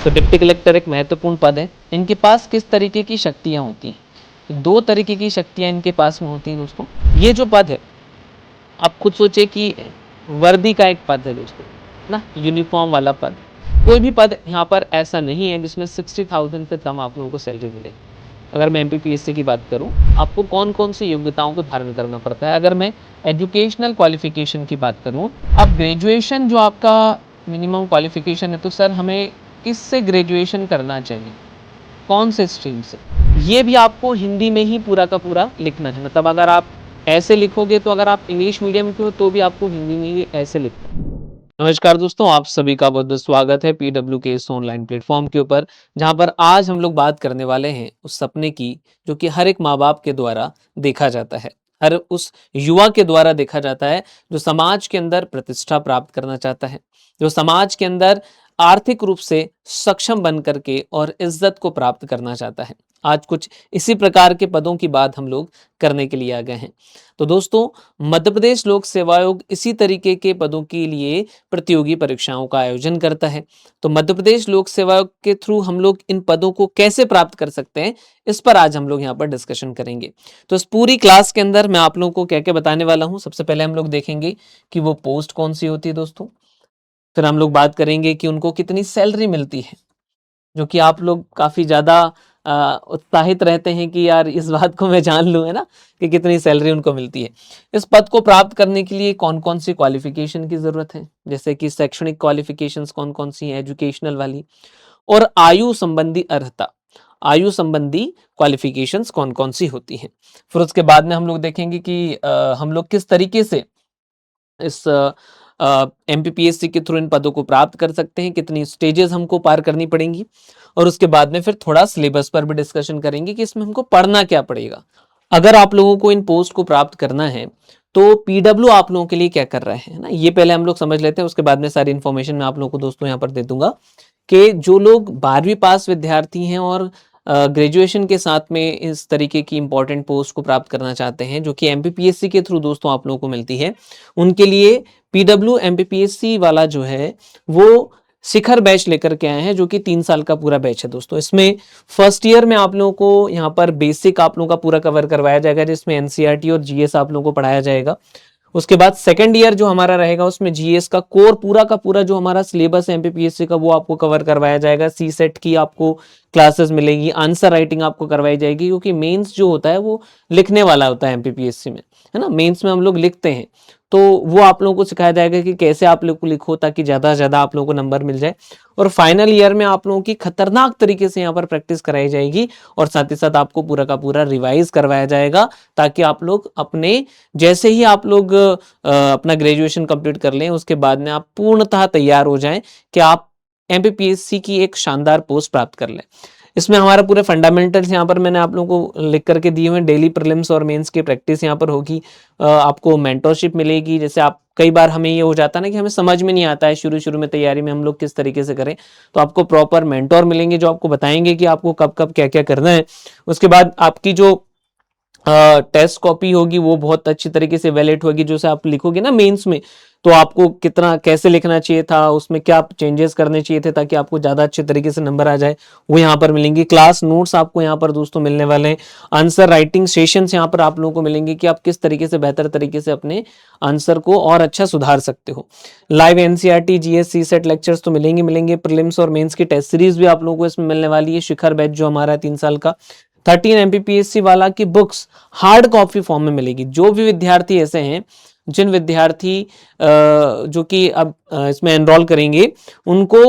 तो deputy collector एक महत्वपूर्ण पद है। इनके पास किस तरीके की शक्तियाँ होती हैं? दो तरीके की शक्तियाँ इनके पास में होती हैं दोस्तों। ये जो पद है, आप खुद सोचे कि वर्दी का एक पद है दोस्तों, ना, यूनिफॉर्म वाला पद। कोई भी पद यहाँ पर ऐसा नहीं है जिसमें 60,000 से कम आप लोगों को सैलरी मिले। अगर मैं एमपीपीएससी की बात करूँ, आपको कौन कौन सी योग्यताओं को धारण करना पड़ता है। अगर मैं एजुकेशनल क्वालिफिकेशन की बात करूँ, अब ग्रेजुएशन जो आपका मिनिमम क्वालिफिकेशन है, तो सर हमें किससे ग्रेजुएशन करना चाहिए, कौन से स्ट्रीम से, ये भी आपको हिंदी में ही पूरा का पूरा लिखना है। मतलब अगर आप ऐसे लिखोगे तो अगर आप इंग्लिश मीडियम के हो तो भी आपको हिंदी में ही ऐसे लिखना है। नमस्कार दोस्तों, आप सभी का बहुत बहुत स्वागत है पीडब्ल्यू के इस ऑनलाइन प्लेटफॉर्म के ऊपर, जहां पर आज हम लोग बात करने वाले हैं उस सपने की जो कि हर एक माँ बाप के द्वारा देखा जाता है, हर उस युवा के द्वारा देखा जाता है जो समाज के अंदर प्रतिष्ठा प्राप्त करना चाहता है, जो समाज के अंदर आर्थिक रूप से सक्षम बन करके और इज्जत को प्राप्त करना चाहता है। आज कुछ इसी प्रकार के पदों की बात हम लोग करने के लिए आ गए हैं। तो दोस्तों, मध्य प्रदेश लोक सेवा आयोग इसी तरीके के पदों के लिए प्रतियोगी परीक्षाओं का आयोजन करता है। तो मध्य प्रदेश लोक सेवा आयोग के थ्रू हम लोग इन पदों को कैसे प्राप्त कर सकते हैं, इस पर आज हम लोग यहाँ पर डिस्कशन करेंगे। तो इस पूरी क्लास के अंदर मैं आप लोगों को क्या क्या बताने वाला हूँ। सबसे पहले हम लोग देखेंगे कि वो पोस्ट कौन सी होती है दोस्तों। फिर हम लोग बात करेंगे कि उनको कितनी सैलरी मिलती है, जो कि आप लोग काफ़ी ज़्यादा उत्साहित रहते हैं कि यार इस बात को मैं जान लूँ, है ना, कि कितनी सैलरी उनको मिलती है। इस पद को प्राप्त करने के लिए कौन कौन सी क्वालिफिकेशन की ज़रूरत है, जैसे कि शैक्षणिक क्वालिफिकेशंस कौन कौन सी हैं, एजुकेशनल वाली, और आयु संबंधी अर्हता, आयु संबंधी क्वालिफिकेशंस कौन कौन सी होती हैं। फिर उसके बाद में हम लोग देखेंगे कि हम लोग किस तरीके से इस एमपीपीएससी के थ्रू इन पदों को प्राप्त कर सकते हैं, कितनी स्टेजेस हमको पार करनी पड़ेंगी, और उसके बाद में फिर थोड़ा सिलेबस पर भी डिस्कशन करेंगे कि इसमें हमको पढ़ना क्या पड़ेगा। अगर आप लोगों को इन पोस्ट को प्राप्त करना है तो पीडब्ल्यू आप लोगों के लिए क्या कर रहा है ना, ये पहले हम लोग समझ लेते हैं। उसके बाद में सारी इन्फॉर्मेशन मैं आप लोगों को दोस्तों यहाँ पर दे दूंगा कि जो लोग 12वीं पास विद्यार्थी हैं और ग्रेजुएशन के साथ में इस तरीके की इंपॉर्टेंट पोस्ट को प्राप्त करना चाहते हैं, जो कि एमपीपीएससी के थ्रू दोस्तों आप लोगों को मिलती है, उनके लिए पीडब्ल्यू एमपीपीएससी वाला जो है वो शिखर बैच लेकर के आए हैं, जो कि 3 साल का पूरा बैच है दोस्तों। इसमें फर्स्ट ईयर में आप लोगों को यहाँ पर बेसिक आप लोगों का पूरा कवर करवाया जाएगा, जिसमें एनसीईआरटी और जीएस आप लोगों को पढ़ाया जाएगा। उसके बाद सेकंड ईयर जो हमारा रहेगा उसमें जीएस का कोर पूरा का पूरा जो हमारा सिलेबस है एमपीपीएससी का, वो आपको कवर करवाया जाएगा। सी सेट की आपको क्लासेस मिलेगी, आंसर राइटिंग आपको करवाई जाएगी, क्योंकि मेंस जो होता है वो लिखने वाला होता है एमपीपीएससी में, है ना। मेंस में हम लोग लिखते हैं, तो वो आप लोगों को सिखाया जाएगा कि कैसे आप लोग को लिखो ताकि ज़्यादा से ज़्यादा आप लोगों को नंबर मिल जाए। और फाइनल ईयर में आप लोगों की खतरनाक तरीके से यहाँ पर प्रैक्टिस कराई जाएगी, और साथ ही साथ आपको पूरा का पूरा रिवाइज करवाया जाएगा, ताकि आप लोग अपने जैसे ही आप लोग अपना ग्रेजुएशन कंप्लीट कर लें, उसके बाद में आप पूर्णतः तैयार हो जाएं कि आप एमपीपीएससी की एक शानदार पोस्ट प्राप्त कर लें। इसमें हमारा पूरे फंडामेंटल्स यहाँ पर मैंने आप लोगों को लिख करके दिए हुए हैं। डेली प्रीलिम्स और मेंस की प्रैक्टिस यहाँ पर होगी। आपको मेंटरशिप मिलेगी। जैसे आप कई बार हमें ये हो जाता है ना कि हमें समझ में नहीं आता है शुरू शुरू में तैयारी में हम लोग किस तरीके से करें, तो आपको प्रॉपर मेंटोर मिलेंगे जो आपको बताएंगे कि आपको कब कब क्या क्या करना है। उसके बाद आपकी जो टेस्ट कॉपी होगी वो बहुत अच्छी तरीके से वैलिड होगी। जो से आप लिखोगे ना मेंस में, तो आपको कितना कैसे लिखना चाहिए था, उसमें क्या चेंजेस करने चाहिए थे ताकि आपको ज़्यादा अच्छे तरीके से नंबर आ जाए, वो यहाँ पर मिलेंगे। क्लास नोट्स आपको यहाँ पर दोस्तों मिलने वाले हैं। आंसर राइटिंग सेशंस यहाँ पर आप लोगों को मिलेंगे कि आप किस तरीके से बेहतर तरीके से अपने आंसर को और अच्छा सुधार सकते हो। लाइव एनसीईआरटी जीएस सी सेट लेक्चर्स तो मिलेंगे। प्रीलिम्स और मेंस की टेस्ट सीरीज भी आप लोगों को इसमें मिलने वाली है। शिखर बैच जो हमारा 3 साल का 13 एमपीपीएससी वाला की बुक्स हार्ड कॉपी फॉर्म में मिलेगी। जो भी विद्यार्थी ऐसे हैं, जिन विद्यार्थी जो कि अब इसमें एनरोल करेंगे, उनको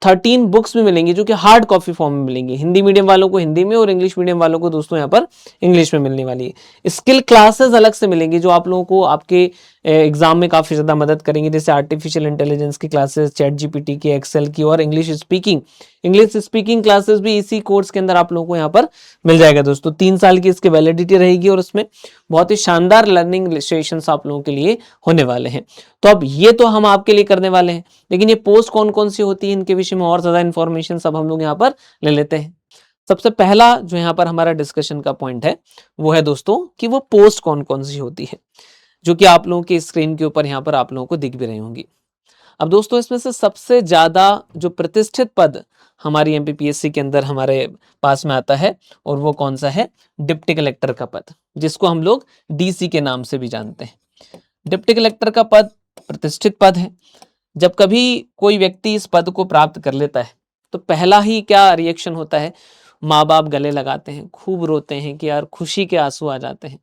13 बुक्स में मिलेंगी जो कि हार्ड कॉपी फॉर्म में मिलेंगी। हिंदी मीडियम वालों को हिंदी में और इंग्लिश मीडियम वालों को दोस्तों यहाँ पर इंग्लिश में मिलने वाली है। स्किल क्लासेस अलग से मिलेंगी जो आप लोगों को आपके एग्जाम में काफ़ी ज़्यादा मदद करेंगे, जैसे आर्टिफिशियल इंटेलिजेंस की क्लासेस, चैट जीपीटी की, एक्सेल की, और इंग्लिश स्पीकिंग क्लासेस भी इसी कोर्स के अंदर आप लोगों को यहाँ पर मिल जाएगा दोस्तों। 3 साल की इसकी वैलिडिटी रहेगी और उसमें बहुत ही शानदार लर्निंग सेशंस आप लोगों के लिए होने वाले हैं। तो अब ये तो हम आपके लिए करने वाले हैं, लेकिन ये पोस्ट कौन कौन सी होती है इनके विषय में और ज़्यादा इन्फॉर्मेशन सब हम लोग यहाँ पर ले लेते हैं। सबसे पहला जो यहाँ पर हमारा डिस्कशन का पॉइंट है वो है दोस्तों कि वो पोस्ट कौन कौन सी होती है, जो कि आप लोगों की स्क्रीन के ऊपर यहाँ पर आप लोगों को दिख भी रही होंगी। अब दोस्तों इसमें से सबसे ज्यादा जो प्रतिष्ठित पद हमारी एमपीपीएससी के अंदर हमारे पास में आता है, और वो कौन सा है? डिप्टी कलेक्टर का पद, जिसको हम लोग डीसी के नाम से भी जानते हैं। डिप्टी कलेक्टर का पद प्रतिष्ठित पद है। जब कभी कोई व्यक्ति इस पद को प्राप्त कर लेता है तो पहला ही क्या रिएक्शन होता है? माँ बाप गले लगाते हैं, खूब रोते हैं कि यार खुशी के आंसू आ जाते हैं।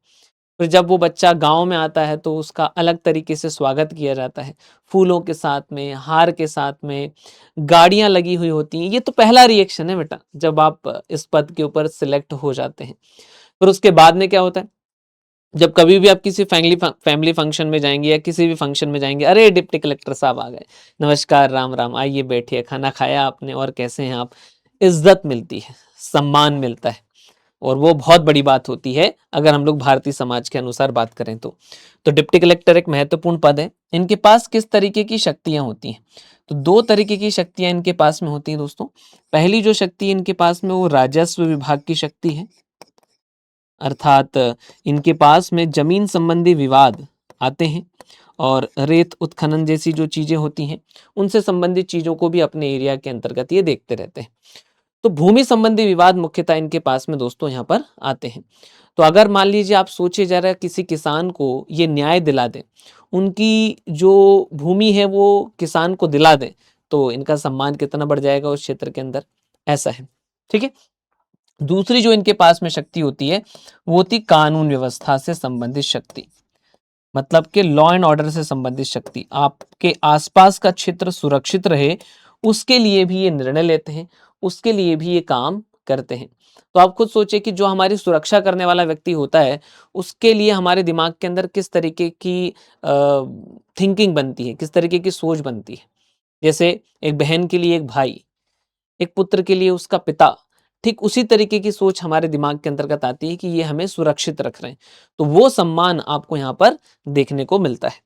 फिर जब वो बच्चा गांव में आता है तो उसका अलग तरीके से स्वागत किया जाता है, फूलों के साथ में, हार के साथ में, गाड़ियां लगी हुई होती हैं। ये तो पहला रिएक्शन है बेटा, जब आप इस पद के ऊपर सिलेक्ट हो जाते हैं। फिर उसके बाद में क्या होता है? जब कभी भी आप किसी फैमिली फंक्शन में जाएंगे या किसी भी फंक्शन में जाएंगे, अरे डिप्टी कलेक्टर साहब आ गए, नमस्कार, राम राम, आइए बैठिए, खाना खाया आपने और कैसे हैं आप? इज्जत मिलती है, सम्मान मिलता है, और वो बहुत बड़ी बात होती है अगर हम लोग भारतीय समाज के अनुसार बात करें तो डिप्टी कलेक्टर एक महत्वपूर्ण पद है। इनके पास किस तरीके की शक्तियां होती हैं? तो दो तरीके की शक्तियां इनके पास में होती हैं दोस्तों। पहली जो शक्ति इनके पास में वो राजस्व विभाग की शक्ति है, अर्थात इनके पास में जमीन संबंधी विवाद आते हैं और रेत उत्खनन जैसी जो चीजें होती हैं उनसे संबंधित चीजों को भी अपने एरिया के अंतर्गत ये देखते रहते हैं। तो भूमि संबंधी विवाद मुख्यतः इनके पास में दोस्तों यहाँ पर आते हैं। तो अगर मान लीजिए आप सोचे जा रहे किसी किसान को ये न्याय दिला दें, उनकी जो भूमि है वो किसान को दिला दें, तो इनका सम्मान कितना बढ़ जाएगा उस क्षेत्र के अंदर, ऐसा है। ठीक है। दूसरी जो इनके पास में शक्ति होती है वो होती कानून व्यवस्था से संबंधित शक्ति, मतलब कि लॉ एंड ऑर्डर से संबंधित शक्ति। आपके आसपास का क्षेत्र सुरक्षित रहे उसके लिए भी ये निर्णय लेते हैं, उसके लिए भी ये काम करते हैं। तो आप खुद सोचिए कि जो हमारी सुरक्षा करने वाला व्यक्ति होता है उसके लिए हमारे दिमाग के अंदर किस तरीके की थिंकिंग बनती है, किस तरीके की सोच बनती है। जैसे एक बहन के लिए एक भाई, एक पुत्र के लिए उसका पिता, ठीक उसी तरीके की सोच हमारे दिमाग के अंतर्गत आती है कि ये हमें सुरक्षित रख रहे हैं। तो वो सम्मान आपको यहाँ पर देखने को मिलता है।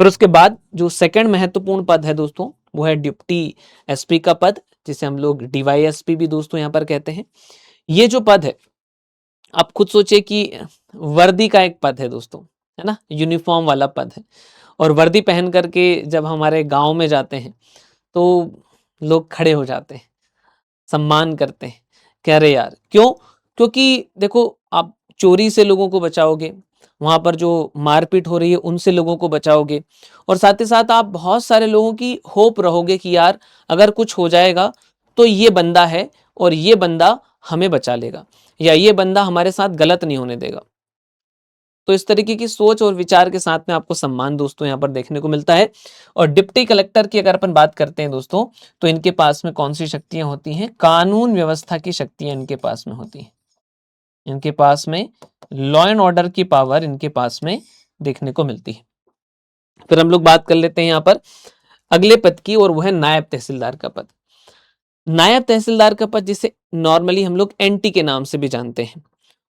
फिर उसके बाद जो सेकंड महत्वपूर्ण पद है दोस्तों वो है डिप्टी एसपी का पद, जिसे हम लोग डीवाईएसपी भी दोस्तों यहाँ पर कहते हैं। ये जो पद है आप खुद सोचिए कि वर्दी का एक पद है दोस्तों, है ना, यूनिफॉर्म वाला पद है। और वर्दी पहन करके जब हमारे गांव में जाते हैं तो लोग खड़े हो जाते हैं, सम्मान करते हैं, कह रहे यार क्यों? क्योंकि देखो आप चोरी से लोगों को बचाओगे, वहां पर जो मारपीट हो रही है उनसे लोगों को बचाओगे, और साथ ही साथ आप बहुत सारे लोगों की होप रहोगे कि यार अगर कुछ हो जाएगा तो ये बंदा है और ये बंदा हमें बचा लेगा, या ये बंदा हमारे साथ गलत नहीं होने देगा। तो इस तरीके की सोच और विचार के साथ में आपको सम्मान दोस्तों यहाँ पर देखने को मिलता है। और डिप्टी कलेक्टर की अगर अपन बात करते हैं दोस्तों तो इनके पास में कौन सी शक्तियां होती हैं? कानून व्यवस्था की शक्तियां इनके पास में होती हैं। इनके पास में लॉ एंड ऑर्डर की पावर इनके पास में देखने को मिलती है। फिर हम लोग बात कर लेते हैं यहाँ पर अगले पद की, और वो है नायब तहसीलदार का पद। नायब तहसीलदार का पद जिसे नॉर्मली हम लोग एनटी के नाम से भी जानते हैं,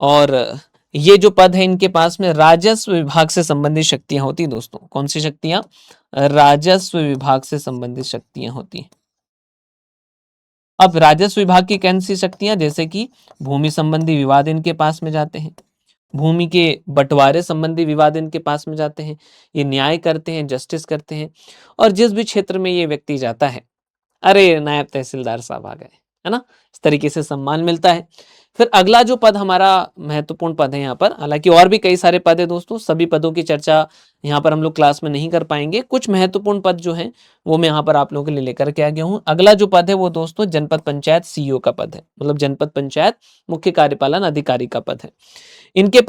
और ये जो पद है इनके पास में राजस्व विभाग से संबंधित शक्तियां होती हैं दोस्तों। कौन सी शक्तियां? राजस्व विभाग से संबंधित शक्तियां होती हैं। अब राजस्व विभाग की कौन सी शक्तियां? जैसे कि भूमि संबंधी विवाद इनके पास में जाते हैं, भूमि के बंटवारे संबंधी विवाद इनके पास में जाते हैं, ये न्याय करते हैं, जस्टिस करते हैं। और जिस भी क्षेत्र में ये व्यक्ति जाता है, अरे नायब तहसीलदार साहब आ गए, है ना, इस तरीके से सम्मान मिलता है। फिर अगला जो पद हमारा महत्वपूर्ण पद है यहाँ पर, हालांकि और भी कई सारे पद है दोस्तों, सभी पदों की चर्चा यहाँ पर हम लोग क्लास में नहीं कर पाएंगे। कुछ महत्वपूर्ण पद जो हैं वो मैं यहाँ पर आप लोगों के लिए लेकर के आ गया हूँ। अगला जो पद है वो दोस्तों जनपद पंचायत सीईओ का पद है, मतलब जनपद पंचायत मुख्य कार्यपालन अधिकारी का पद है। इनके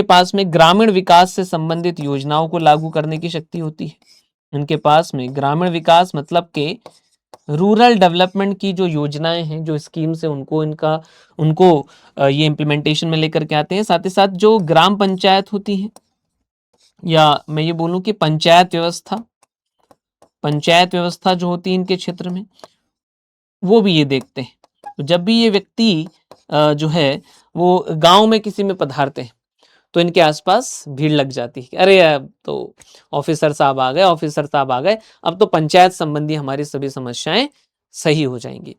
पास में ग्रामीण विकास से संबंधित योजनाओं को लागू करने की शक्ति होती है। इनके पास में ग्रामीण विकास मतलब के रूरल डेवलपमेंट की जो योजनाएं हैं, जो स्कीम्स है, उनको ये इम्प्लीमेंटेशन में लेकर के आते हैं। साथ ही साथ जो ग्राम पंचायत होती है, या मैं ये बोलूं कि पंचायत व्यवस्था जो होती है इनके क्षेत्र में, वो भी ये देखते हैं। तो जब भी ये व्यक्ति जो है वो गांव में किसी में पधारते हैं तो इनके आसपास भीड़ लग जाती है, अरे अब तो ऑफिसर साहब आ गए, अब तो पंचायत संबंधी हमारी सभी समस्याएं सही हो जाएंगी।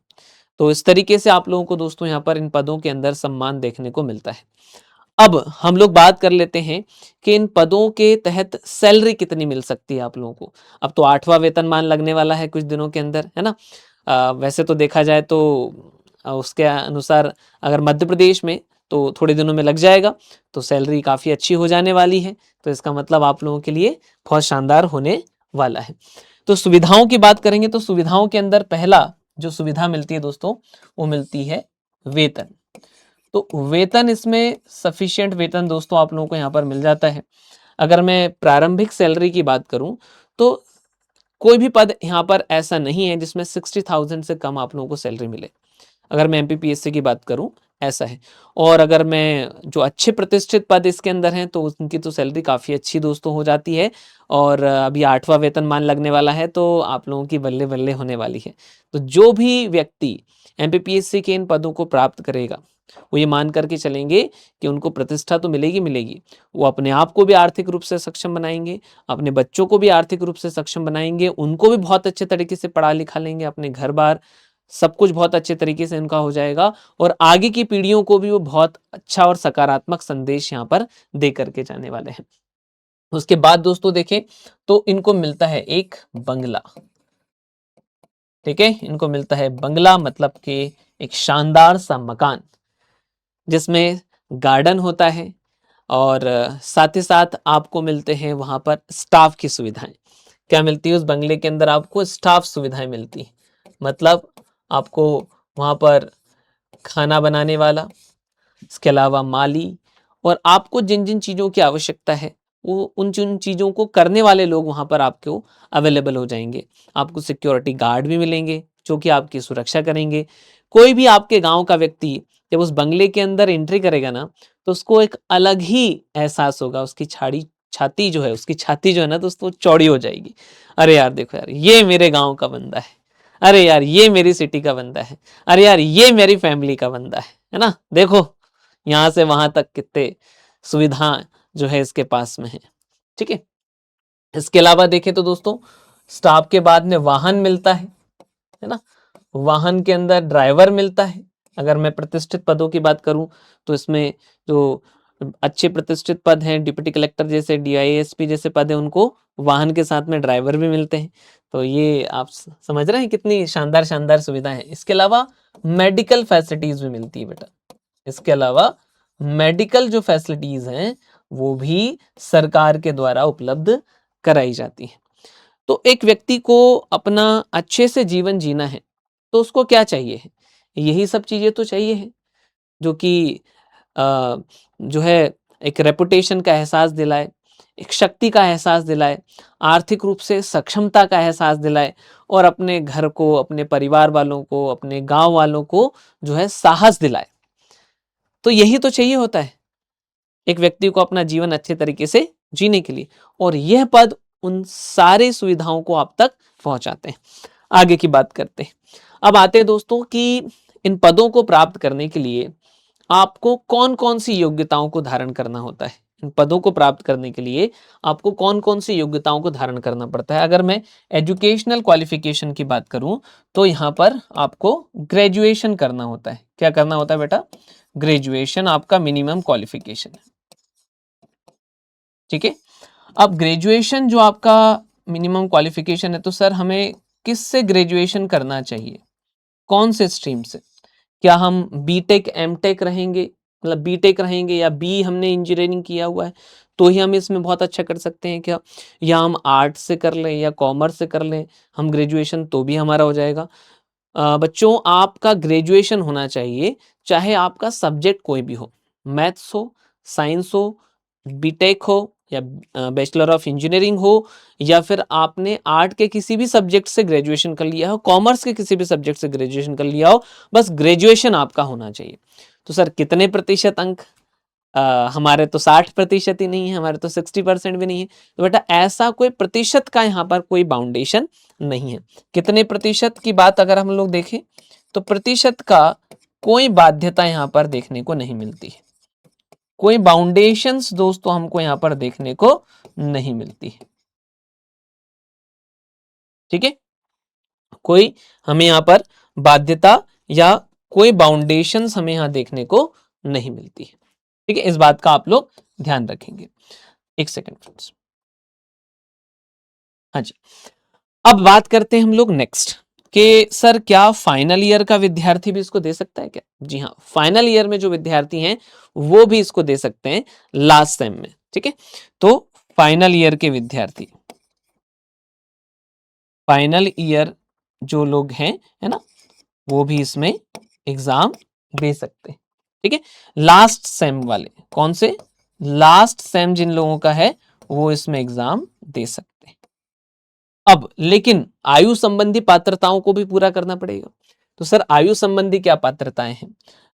तो इस तरीके से आप लोगों को दोस्तों यहाँ पर इन पदों के अंदर सम्मान देखने को मिलता है। अब हम लोग बात कर लेते हैं कि इन पदों के तहत सैलरी कितनी मिल सकती है आप लोगों को। अब तो 8वां वेतनमान लगने वाला है कुछ दिनों के अंदर, है ना। वैसे तो देखा जाए तो उसके अनुसार अगर मध्य प्रदेश में तो थोड़े दिनों में लग जाएगा, तो सैलरी काफ़ी अच्छी हो जाने वाली है। तो इसका मतलब आप लोगों के लिए बहुत शानदार होने वाला है। तो सुविधाओं की बात करेंगे तो सुविधाओं के अंदर पहला जो सुविधा मिलती है दोस्तों, वो मिलती है वेतन। तो वेतन, इसमें सफिशिएंट वेतन दोस्तों आप लोगों को यहाँ पर मिल जाता है। अगर मैं प्रारंभिक सैलरी की बात करूं तो कोई भी पद यहाँ पर ऐसा नहीं है जिसमें 60,000 से कम आप लोगों को सैलरी मिले। अगर मैं एमपीपीएससी की बात करूं, ऐसा है। और अगर मैं जो अच्छे प्रतिष्ठित पद इसके अंदर हैं तो उनकी तो सैलरी काफ़ी अच्छी दोस्तों हो जाती है। और अभी 8वां वेतनमान लगने वाला है तो आप लोगों की बल्ले बल्ले होने वाली है। तो जो भी व्यक्ति एमपीपीएससी के इन पदों को प्राप्त करेगा, वो ये मान करके चलेंगे कि उनको प्रतिष्ठा तो मिलेगी मिलेगी। वो अपने आप को भी आर्थिक रूप से सक्षम बनाएंगे, अपने बच्चों को भी आर्थिक रूप से सक्षम बनाएंगे, उनको भी बहुत अच्छे तरीके से पढ़ा लिखा लेंगे, अपने घर बार सब कुछ बहुत अच्छे तरीके से इनका हो जाएगा। और आगे की पीढ़ियों को भी वो बहुत अच्छा और सकारात्मक संदेश यहाँ पर दे करके जाने वाले हैं। उसके बाद दोस्तों देखें तो इनको मिलता है एक बंगला। ठीक है, इनको मिलता है बंगला, मतलब कि एक शानदार सा मकान जिसमें गार्डन होता है। और साथ ही साथ आपको मिलते हैं वहां पर स्टाफ की सुविधाएं। क्या मिलती है उस बंगले के अंदर? आपको स्टाफ सुविधाएं मिलती है। मतलब आपको वहां पर खाना बनाने वाला, इसके अलावा माली, और आपको जिन जिन चीज़ों की आवश्यकता है वो उन जिन चीज़ों को करने वाले लोग वहाँ पर आपको अवेलेबल हो जाएंगे। आपको सिक्योरिटी गार्ड भी मिलेंगे जो कि आपकी सुरक्षा करेंगे। कोई भी आपके गांव का व्यक्ति जब उस बंगले के अंदर एंट्री करेगा ना, तो उसको एक अलग ही एहसास होगा। उसकी छाती जो है, उसकी छाती जो है ना दोस्तों, चौड़ी हो जाएगी। अरे यार देखो यार, ये मेरे गाँव का बंदा है। अरे यार ये मेरी सिटी का बंदा है। अरे यार ये मेरी फैमिली का बंदा है ना। देखो यहाँ से वहां तक कितने सुविधा जो है इसके पास में है। ठीक है, इसके अलावा देखें तो दोस्तों स्टाफ के बाद में वाहन मिलता है ना। वाहन के अंदर ड्राइवर मिलता है। अगर मैं प्रतिष्ठित पदों की बात करूं तो इसमें जो अच्छे प्रतिष्ठित पद हैं, डिप्टी कलेक्टर जैसे, डीआईएसपी जैसे पद हैं, उनको वाहन के साथ में ड्राइवर भी मिलते हैं। तो ये आप समझ रहे हैं कितनी शानदार शानदार सुविधाएं हैं। इसके अलावा मेडिकल फैसिलिटीज भी मिलती है बेटा। इसके अलावा मेडिकल जो फैसिलिटीज हैं वो भी सरकार के द्वारा उपलब्ध कराई जाती है। तो एक व्यक्ति को अपना अच्छे से जीवन जीना है तो उसको क्या चाहिए है? यही सब चीजें तो चाहिए है जो कि जो है एक रेपुटेशन का एहसास दिलाए, एक शक्ति का एहसास दिलाए, आर्थिक रूप से सक्षमता का एहसास दिलाए, और अपने घर को, अपने परिवार वालों को, अपने गांव वालों को जो है साहस दिलाए। तो यही तो चाहिए होता है एक व्यक्ति को अपना जीवन अच्छे तरीके से जीने के लिए। और यह पद उन सारी सुविधाओं को आप तक पहुंचाते हैं। आगे की बात करते हैं। अब आते हैं दोस्तों कि इन पदों को प्राप्त करने के लिए आपको कौन कौन सी योग्यताओं को धारण करना होता है। इन पदों को प्राप्त करने के लिए आपको कौन कौन सी योग्यताओं को धारण करना पड़ता है। अगर मैं एजुकेशनल क्वालिफिकेशन की बात करूं तो यहाँ पर आपको ग्रेजुएशन करना होता है। क्या करना होता है बेटा? ग्रेजुएशन आपका मिनिमम क्वालिफिकेशन है। ठीक है, अब ग्रेजुएशन जो आपका मिनिमम क्वालिफिकेशन है, तो सर हमें किस से ग्रेजुएशन करना चाहिए? कौन से स्ट्रीम से? क्या हम बीटेक एमटेक रहेंगे, मतलब बीटेक रहेंगे, या बी हमने इंजीनियरिंग किया हुआ है तो ही हम इसमें बहुत अच्छा कर सकते हैं क्या? या हम आर्ट्स से कर लें या कॉमर्स से कर लें हम ग्रेजुएशन तो भी हमारा हो जाएगा? बच्चों आपका ग्रेजुएशन होना चाहिए, चाहे आपका सब्जेक्ट कोई भी हो, मैथ्स हो, साइंस हो, बीटेक हो, या बैचलर ऑफ इंजीनियरिंग हो, या फिर आपने आर्ट के किसी भी सब्जेक्ट से ग्रेजुएशन कर लिया हो, कॉमर्स के किसी भी सब्जेक्ट से ग्रेजुएशन कर लिया हो, बस ग्रेजुएशन आपका होना चाहिए। तो सर कितने प्रतिशत अंक? हमारे तो 60% ही नहीं है, हमारे तो 60% भी नहीं है। तो बेटा ऐसा कोई प्रतिशत का यहाँ पर कोई बाउंडेशन नहीं है। कितने प्रतिशत की बात अगर हम लोग देखें तो प्रतिशत का कोई बाध्यता यहाँ पर देखने को नहीं मिलती है। कोई बाउंडेशंस दोस्तों हमको यहाँ पर देखने को नहीं मिलती है। ठीक है, कोई हमें यहाँ पर बाध्यता या कोई बाउंडेशंस हमें यहाँ देखने को नहीं मिलती है। ठीक है, इस बात का आप लोग ध्यान रखेंगे। एक सेकेंड फ्रेंड्स। हाँ जी, अब बात करते हैं हम लोग नेक्स्ट कि सर क्या फाइनल ईयर का विद्यार्थी भी इसको दे सकता है क्या? जी हाँ, फाइनल ईयर में जो विद्यार्थी हैं वो भी इसको दे सकते हैं लास्ट सेम में। ठीक है, तो फाइनल ईयर के विद्यार्थी, फाइनल ईयर जो लोग हैं, है ना, वो भी इसमें एग्जाम दे सकते हैं। ठीक है, लास्ट सेम वाले, कौन से? लास्ट सेम जिन लोगों का है वो इसमें एग्जाम दे सकते हैं। अब लेकिन आयु संबंधी पात्रताओं को भी पूरा करना पड़ेगा। तो सर आयु संबंधी क्या पात्रताएं हैं?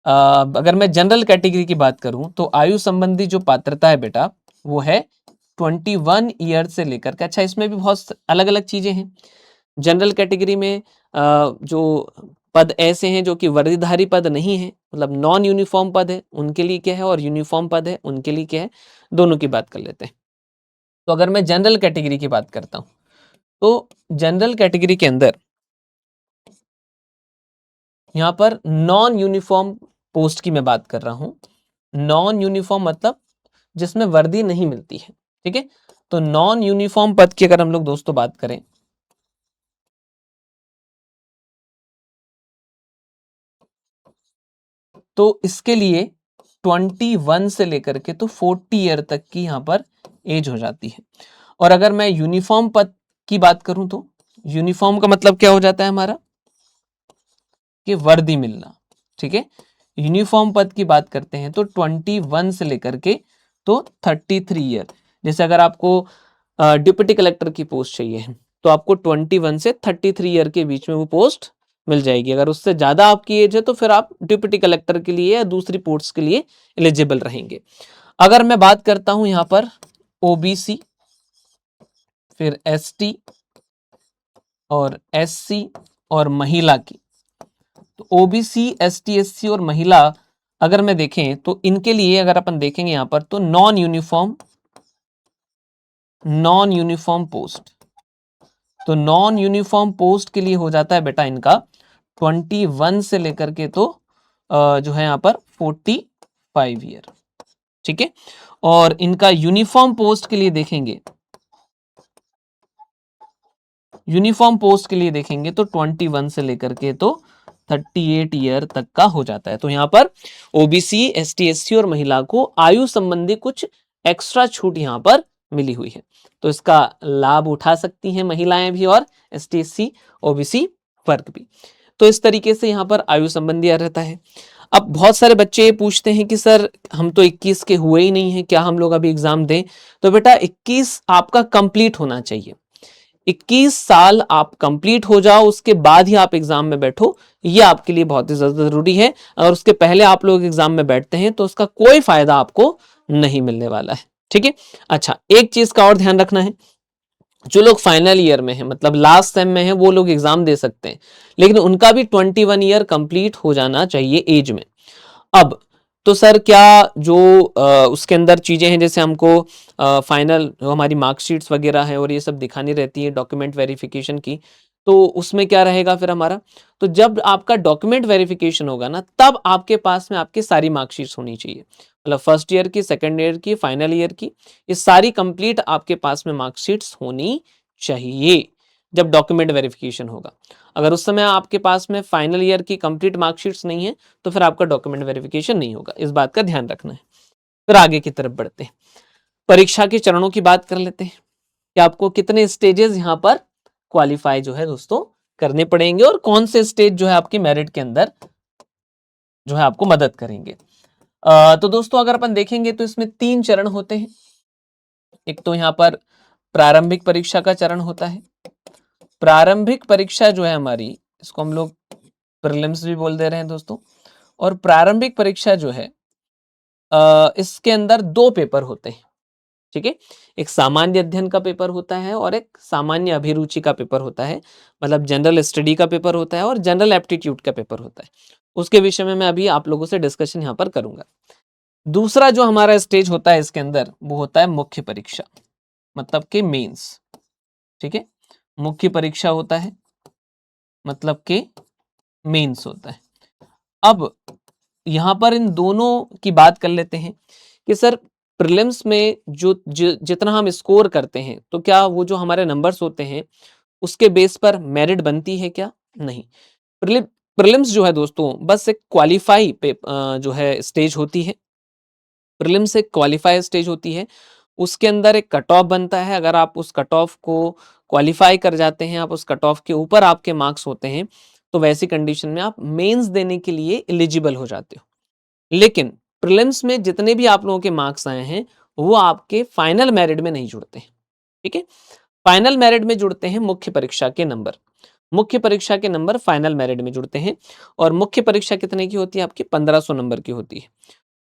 अगर मैं जनरल कैटेगरी की बात करूं तो आयु संबंधी जो पात्रता है बेटा वो है 21 ईयर से लेकर के, अच्छा इसमें भी बहुत अलग अलग चीजें हैं। जनरल कैटेगरी में जो पद ऐसे हैं जो कि वर्दीधारी पद नहीं है, मतलब नॉन यूनिफॉर्म पद है, उनके लिए क्या है, और यूनिफॉर्म पद है उनके लिए क्या है, दोनों की बात कर लेते हैं। तो अगर मैं जनरल कैटेगरी की बात करता हूं तो जनरल कैटेगरी के अंदर यहां पर नॉन यूनिफॉर्म पोस्ट की मैं बात कर रहा हूं। नॉन यूनिफॉर्म मतलब जिसमें वर्दी नहीं मिलती है। ठीक है, तो नॉन यूनिफॉर्म पद की अगर हम लोग दोस्तों बात करें तो इसके लिए 21 से लेकर के तो 40 ईयर तक की यहां पर एज हो जाती है। और अगर मैं यूनिफॉर्म पद की बात करूं तो यूनिफॉर्म का मतलब क्या हो जाता है हमारा, कि वर्दी मिलना। ठीक है, यूनिफॉर्म पद की बात करते हैं तो 21 से लेकर के तो 33 ईयर। जैसे अगर आपको डिप्टी कलेक्टर की पोस्ट चाहिए तो आपको 21 से 33 ईयर के बीच में वो पोस्ट मिल जाएगी। अगर उससे ज्यादा आपकी एज है तो फिर आप डिप्टी कलेक्टर के लिए या दूसरी पोस्ट के लिए एलिजिबल रहेंगे। अगर मैं बात करता हूं यहां पर ओबीसी, फिर एसटी और एससी और महिला की, तो ओबीसी एसटी एससी और महिला अगर मैं देखें तो इनके लिए अगर अपन देखेंगे यहां पर तो नॉन यूनिफॉर्म पोस्ट, तो नॉन यूनिफॉर्म पोस्ट के लिए हो जाता है बेटा इनका 21 से लेकर के तो जो है यहाँ पर 45 ईयर। ठीक है, और इनका यूनिफॉर्म पोस्ट के लिए देखेंगे, यूनिफॉर्म पोस्ट के लिए देखेंगे तो 21 से लेकर के तो 38 ईयर तक का हो जाता है। तो यहाँ पर ओबीसी एसटी एससी और महिला को आयु संबंधी कुछ एक्स्ट्रा छूट यहाँ पर मिली हुई है, तो इसका लाभ उठा सकती हैं महिलाएं भी और एसटी एससी ओबीसी वर्ग भी। तो इस तरीके से यहाँ पर आयु संबंधी रहता है। अब बहुत सारे बच्चे ये पूछते हैं कि सर हम तो 21 के हुए ही नहीं है, क्या हम लोग अभी एग्जाम दें? तो बेटा 21 आपका कंप्लीट होना चाहिए। 21 साल आप कंप्लीट हो जाओ उसके बाद ही आप एग्जाम में बैठो, ये आपके लिए बहुत ही ज्यादा जरूरी है। अगर उसके पहले आप लोग एग्जाम में बैठते हैं तो उसका कोई फायदा आपको नहीं मिलने वाला है। ठीक है, अच्छा एक चीज का और ध्यान रखना है, जो लोग फाइनल ईयर में है मतलब लास्ट सेम में है वो लोग एग्जाम दे सकते हैं, लेकिन उनका भी 21 ईयर कंप्लीट हो जाना चाहिए एज में। अब तो सर क्या जो उसके अंदर चीजें हैं, जैसे हमको फाइनल जो हमारी मार्कशीट्स वगैरह है और ये सब दिखानी रहती है डॉक्यूमेंट वेरिफिकेशन की, तो उसमें क्या रहेगा फिर हमारा, तो जब आपका डॉक्यूमेंट वेरिफिकेशन होगा ना तब आपके पास में आपकी सारी मार्कशीट्स होनी चाहिए, मतलब फर्स्ट ईयर की, सेकेंड ईयर की, फाइनल ईयर की, ये सारी कंप्लीट आपके पास में मार्कशीट्स होनी चाहिए जब डॉक्यूमेंट वेरिफिकेशन होगा। अगर उस समय आपके पास में फाइनल ईयर की कंप्लीट मार्कशीट्स नहीं है तो फिर आपका डॉक्यूमेंट वेरिफिकेशन नहीं होगा, इस बात का ध्यान रखना है। फिर आगे की तरफ बढ़ते हैं, परीक्षा के चरणों की बात कर लेते हैं कि आपको कितने स्टेजेस यहाँ पर क्वालिफाई जो है दोस्तों करने पड़ेंगे और कौन से स्टेज जो है आपकी मेरिट के अंदर जो है आपको मदद करेंगे। तो दोस्तों अगर अपन देखेंगे तो इसमें 3 चरण होते हैं। एक तो यहाँ पर प्रारंभिक परीक्षा का चरण होता है। प्रारंभिक परीक्षा जो है हमारी, इसको हम लोग प्रीलिम्स भी बोल दे रहे हैं दोस्तों। और प्रारंभिक परीक्षा जो है इसके अंदर 2 पेपर होते हैं। ठीक है, एक सामान्य अध्ययन का पेपर होता है और एक सामान्य अभिरुचि का पेपर होता है, मतलब जनरल स्टडी का पेपर होता है और जनरल एप्टीट्यूड का पेपर होता है। उसके विषय में मैं अभी आप लोगों से डिस्कशन यहाँ पर करूंगा। दूसरा जो हमारा स्टेज होता है इसके अंदर वो होता है मुख्य परीक्षा, मतलब कि मेंस। ठीक है, मुख्य परीक्षा होता है मतलब कि मेंस होता है। अब यहाँ पर इन दोनों की बात कर लेते हैं कि सर प्रीलिम्स में जितना हम स्कोर करते हैं तो क्या वो जो हमारे नंबर्स होते हैं उसके बेस पर मेरिट बनती है क्या? नहीं। प्रीलिम्स जो है दोस्तों बस एक क्वालिफाई पे जो है स्टेज होती है। प्रीलिम्स एक क्वालिफाई स्टेज होती है। उसके अंदर एक कट ऑफ बनता है। अगर आप उस कट ऑफ को क्वालिफाई कर जाते हैं, आप उस कट ऑफ के ऊपर आपके मार्क्स होते हैं, तो वैसी कंडीशन में आप मेंस देने के लिए एलिजिबल हो जाते हो। लेकिन प्रीलिम्स में जितने भी आप लोगों के मार्क्स आए हैं वो आपके फाइनल मेरिट में नहीं जुड़ते हैं। ठीक है, फाइनल मेरिट में जुड़ते हैं मुख्य परीक्षा के नंबर। मुख्य परीक्षा के नंबर फाइनल मेरिट में जुड़ते हैं। और मुख्य परीक्षा कितने की होती है? आपकी 1500 नंबर की होती है।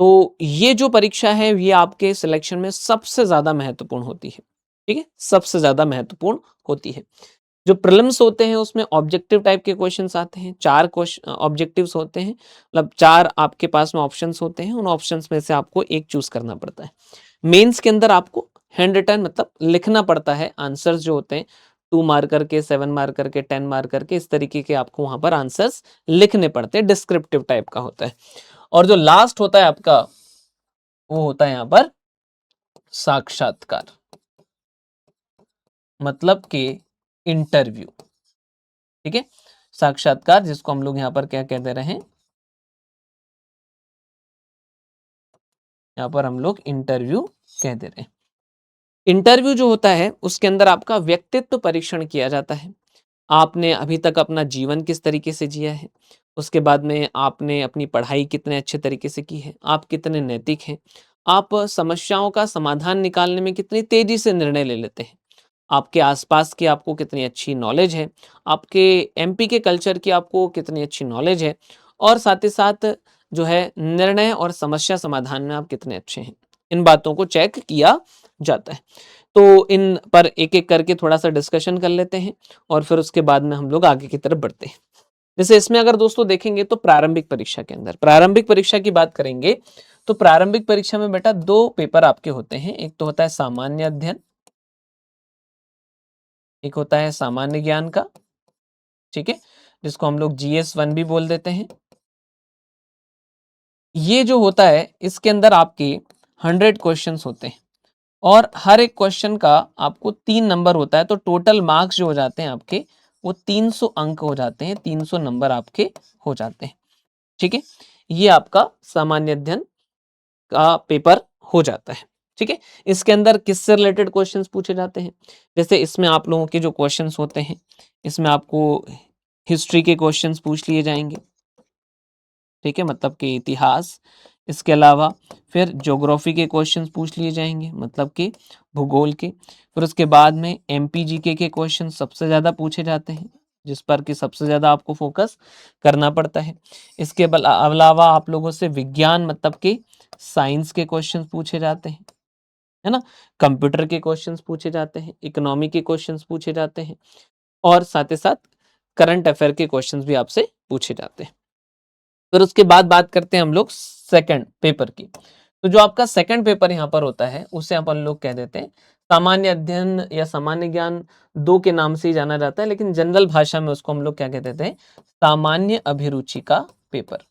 तो ये जो परीक्षा है ये आपके सिलेक्शन में सबसे ज्यादा महत्वपूर्ण होती है। ठीक है, सबसे ज्यादा महत्वपूर्ण होती है। जो प्रीलिम्स होते हैं उसमें ऑब्जेक्टिव टाइप के क्वेश्चंस आते हैं। 4 क्वेश्चन ऑब्जेक्टिव्स होते हैं, मतलब 4 आपके पास में ऑप्शंस होते हैं। उन ऑप्शंस में से आपको एक चूज करना पड़ता है। मेंस के अंदर आपको हैंड रिटन मतलब लिखना पड़ता है। आंसर्स जो होते हैं 2 मार्कर के, 7 मार्कर के, 10 मार्कर के, इस तरीके के आपको वहां पर आंसर्स लिखने पड़ते हैं। डिस्क्रिप्टिव टाइप का होता है। और जो लास्ट होता है आपका वो होता है यहाँ पर साक्षात्कार, मतलब कि इंटरव्यू। ठीक है, साक्षात्कार जिसको हम लोग यहाँ पर क्या कह दे रहे हैं? यहाँ पर हम लोग इंटरव्यू कह दे रहे हैं। इंटरव्यू जो होता है उसके अंदर आपका व्यक्तित्व परीक्षण किया जाता है। आपने अभी तक अपना जीवन किस तरीके से जिया है, उसके बाद में आपने अपनी पढ़ाई कितने अच्छे तरीके से की है, आप कितने नैतिक हैं, आप समस्याओं का समाधान निकालने में कितनी तेजी से निर्णय ले लेते हैं, आपके आसपास की आपको कितनी अच्छी नॉलेज है, आपके एमपी के कल्चर की आपको कितनी अच्छी नॉलेज है, और साथ ही साथ जो है निर्णय और समस्या समाधान में आप कितने अच्छे हैं। इन बातों को चेक किया जाता है। तो इन पर एक एक करके थोड़ा सा डिस्कशन कर लेते हैं और फिर उसके बाद में हम लोग आगे की तरफ बढ़ते हैं। जैसे इसमें अगर दोस्तों देखेंगे तो प्रारंभिक परीक्षा के अंदर प्रारंभिक परीक्षा की बात करेंगे तो प्रारंभिक परीक्षा में बेटा 2 पेपर आपके होते हैं। एक तो होता है सामान्य अध्ययन, एक होता है सामान्य ज्ञान का। ठीक है, जिसको हम लोग GS1 भी बोल देते हैं। ये जो होता है इसके अंदर आपके 100 क्वेश्चंस होते हैं और हर एक क्वेश्चन का आपको 3 नंबर होता है। तो टोटल मार्क्स जो हो जाते हैं आपके वो 300 अंक हो जाते हैं, 300 नंबर आपके हो जाते हैं। ठीक है, ये आपका सामान्य अध्ययन का पेपर हो जाता है। ठीक है, इसके अंदर किससे रिलेटेड क्वेश्चंस पूछे जाते हैं? जैसे इसमें आप लोगों के जो क्वेश्चंस होते हैं इसमें आपको हिस्ट्री के क्वेश्चंस पूछ लिए जाएंगे। ठीक है, मतलब कि इतिहास। इसके अलावा फिर ज्योग्राफी के क्वेश्चंस पूछ लिए जाएंगे, मतलब कि भूगोल के। फिर उसके बाद में MPGK के क्वेश्चन सबसे ज़्यादा पूछे जाते हैं, जिस पर कि सबसे ज़्यादा आपको फोकस करना पड़ता है। इसके अलावा आप लोगों से विज्ञान मतलब कि साइंस के क्वेश्चंस पूछे जाते हैं, है ना। कंप्यूटर के क्वेश्चंस पूछे जाते हैं, इकोनॉमी के क्वेश्चंस पूछे जाते हैं, और साथ ही साथ करंट अफेयर के क्वेश्चंस भी आपसे पूछे जाते हैं। फिर उसके बाद बात करते हैं हम लोग सेकंड पेपर की। तो जो आपका सेकंड पेपर यहाँ पर होता है उसे अपन लोग कह देते हैं सामान्य अध्ययन या सामान्य ज्ञान 2 के नाम से ही जाना जाता है, लेकिन जनरल भाषा में उसको हम लोग क्या कह देते हैं? सामान्य अभिरुचि का पेपर।